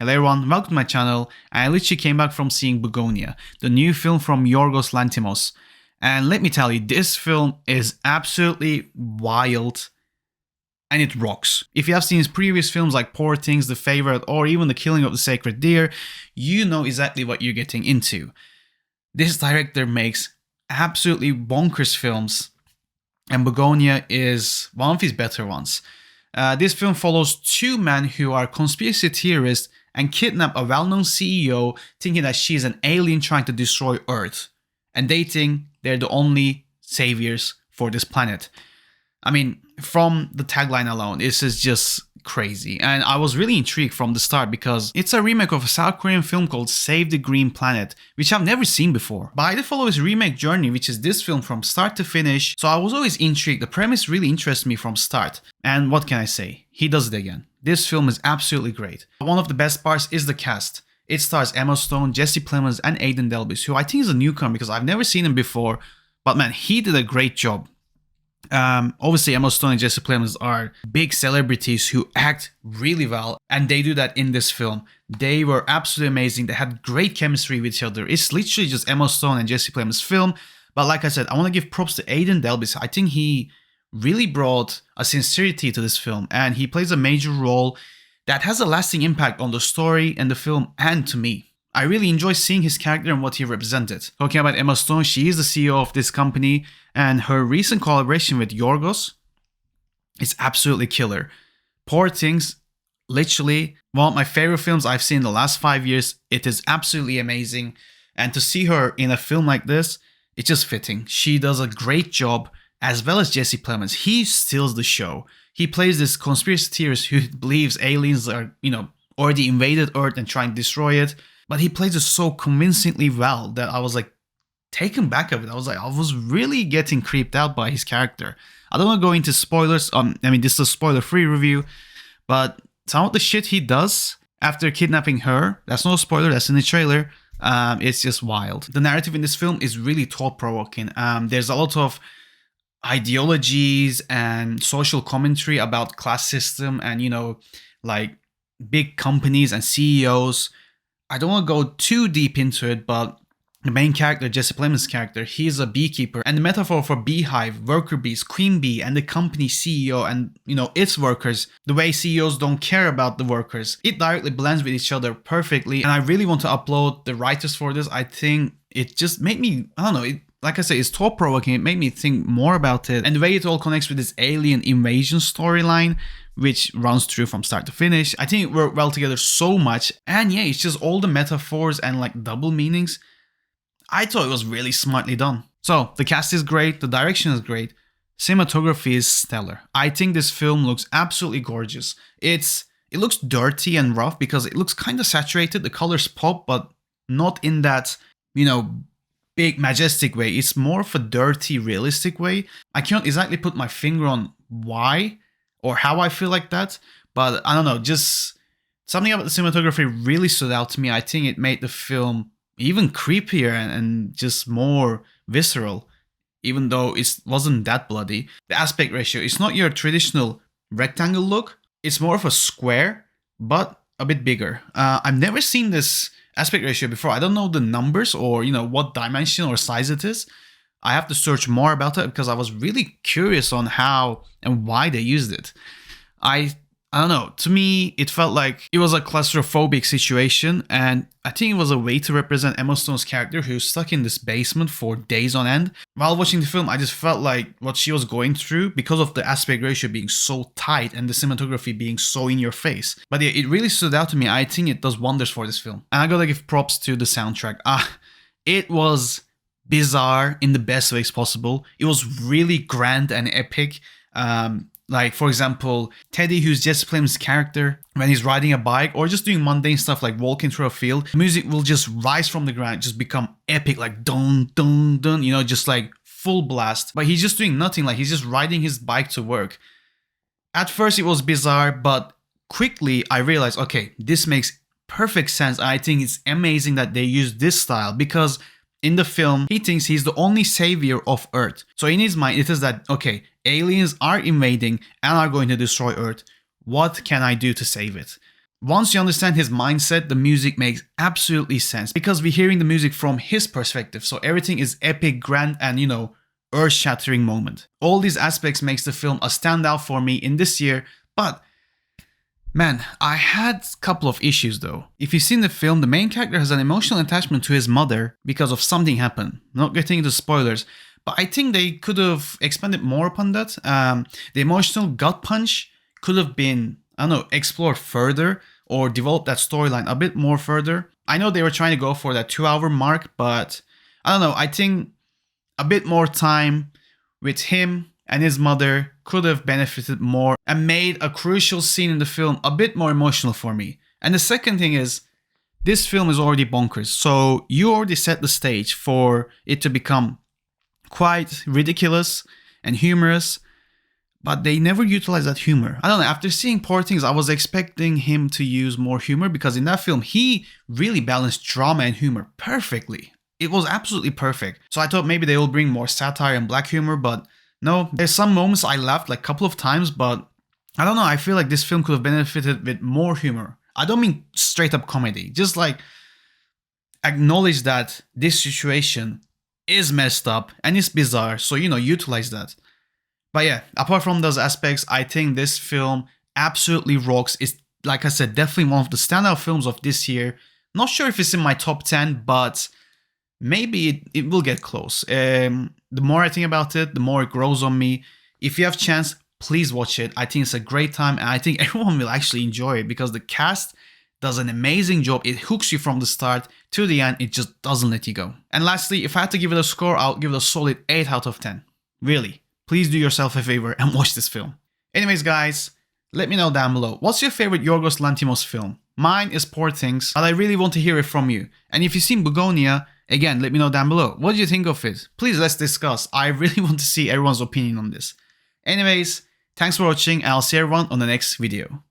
Hello everyone, welcome to my channel. I literally came back from seeing Bugonia, the new film from Yorgos Lanthimos. And let me tell you, this film is absolutely wild and it rocks. If you have seen his previous films like Poor Things, The Favorite, or even The Killing of the Sacred Deer, you know exactly what you're getting into. This director makes absolutely bonkers films, and Bugonia is one of his better ones. This film follows two men who are conspiracy theorists and kidnap a well-known CEO thinking that she's an alien trying to destroy Earth. And they think they're the only saviors for this planet. I mean, from the tagline alone, this is just crazy. And I was really intrigued from the start because it's a remake of a South Korean film called Save the Green Planet, which I've never seen before. But I did follow his remake journey, which is this film from start to finish. So I was always intrigued. The premise really interested me from start. And what can I say? He does it again. This film is absolutely great. One of the best parts is the cast. It stars Emma Stone, Jesse Plemons, and Aidan Delbis, who I think is a newcomer because I've never seen him before. But man, he did a great job. Obviously Emma Stone and Jesse Plemons are big celebrities who act really well, and they do that in this film. They were absolutely amazing. They had great chemistry with each other. It's literally just Emma Stone and Jesse Plemons' film, but like I said, I want to give props to Aidan Delbis. I think he really brought a sincerity to this film, and he plays a major role that has a lasting impact on the story and the film and to me. I really enjoy seeing his character and what he represented. Talking about Emma Stone, she is the CEO of this company, and her recent collaboration with Yorgos is absolutely killer. Poor Things, literally one of my favorite films I've seen in the last 5 years. It is absolutely amazing, and to see her in a film like this, it's just fitting. She does a great job, as well as Jesse Plemons. He steals the show. He plays this conspiracy theorist who believes aliens are, already invaded Earth and trying to destroy it. But he plays it so convincingly well that I was like taken back of it. I was really getting creeped out by his character. I don't want to go into spoilers. This is a spoiler-free review, but some of the shit he does after kidnapping her, that's no spoiler, that's in the trailer. It's just wild. The narrative in this film is really thought-provoking. There's a lot of ideologies and social commentary about class system and, like big companies and CEOs. I don't want to go too deep into it, but the main character, Jesse Plemons' character, he's a beekeeper. And the metaphor for beehive, worker bees, queen bee, and the company CEO and, its workers, the way CEOs don't care about the workers, it directly blends with each other perfectly. And I really want to applaud the writers for this. I think it just made me, like I say, it's thought-provoking. It made me think more about it. And the way it all connects with this alien invasion storyline, which runs through from start to finish. I think it worked well together so much. And yeah, it's just all the metaphors and like double meanings. I thought it was really smartly done. So the cast is great. The direction is great. Cinematography is stellar. I think this film looks absolutely gorgeous. It looks dirty and rough because it looks kind of saturated. The colors pop, but not in that, big majestic way. It's more of a dirty, realistic way. I can't exactly put my finger on why or how I feel like that, but I don't know, just something about the cinematography really stood out to me. I think it made the film even creepier and just more visceral, even though it wasn't that bloody. The aspect ratio, it's not your traditional rectangle look, it's more of a square, but a bit bigger. I've never seen this aspect ratio before. I don't know the numbers or what dimension or size it is. I have to search more about it because I was really curious on how and why they used it. I don't know. To me, it felt like it was a claustrophobic situation, and I think it was a way to represent Emma Stone's character who's stuck in this basement for days on end. While watching the film, I just felt like what she was going through because of the aspect ratio being so tight and the cinematography being so in your face. But yeah, it really stood out to me. I think it does wonders for this film. And I gotta give props to the soundtrack. It was bizarre in the best ways possible. It was really grand and epic. Like, for example, Teddy, who's Jesse Plemons' character, when he's riding a bike or just doing mundane stuff like walking through a field, music will just rise from the ground, just become epic, like dun, dun, dun, just like full blast. But he's just doing nothing, like he's just riding his bike to work. At first, it was bizarre, but quickly I realized, okay, this makes perfect sense. I think it's amazing that they use this style because in the film, he thinks he's the only savior of Earth. So in his mind, it is that, okay, aliens are invading and are going to destroy Earth. What can I do to save it? Once you understand his mindset, the music makes absolutely sense because we're hearing the music from his perspective. So everything is epic, grand, and earth-shattering moment. All these aspects makes the film a standout for me in this year, but man, I had a couple of issues though. If you've seen the film, the main character has an emotional attachment to his mother because of something happened. Not getting into spoilers, but I think they could have expanded more upon that. The emotional gut punch could have been, I don't know, explored further or developed that storyline a bit more further. I know they were trying to go for that 2-hour mark, but I don't know, I think a bit more time with him and his mother could have benefited more and made a crucial scene in the film a bit more emotional for me. And the second thing is, this film is already bonkers, so you already set the stage for it to become quite ridiculous and humorous, but they never utilize that humor. I don't know, after seeing Poor Things, I was expecting him to use more humor because in that film, he really balanced drama and humor perfectly. It was absolutely perfect. So I thought maybe they will bring more satire and black humor, but no. There's some moments I laughed like a couple of times, but I don't know, I feel like this film could have benefited with more humor. I don't mean straight up comedy, just like acknowledge that this situation is messed up and it's bizarre, so utilize that. But yeah, apart from those aspects, I think this film absolutely rocks. It's, like I said, definitely one of the standout films of this year. Not sure if it's in my top 10, but maybe it will get close. The more I think about it, the more it grows on me. If you have a chance, please watch it. I think it's a great time, and I think everyone will actually enjoy it because the cast does an amazing job. It hooks you from the start to the end. It just doesn't let you go. And lastly, if I had to give it a score, I'll give it a solid 8 out of 10. Really. Please do yourself a favor and watch this film. Anyways, guys, let me know down below. What's your favorite Yorgos Lanthimos film? Mine is Poor Things, but I really want to hear it from you. And if you've seen Bugonia, again, let me know down below. What do you think of it? Please, let's discuss. I really want to see everyone's opinion on this. Anyways, thanks for watching, and I'll see everyone on the next video.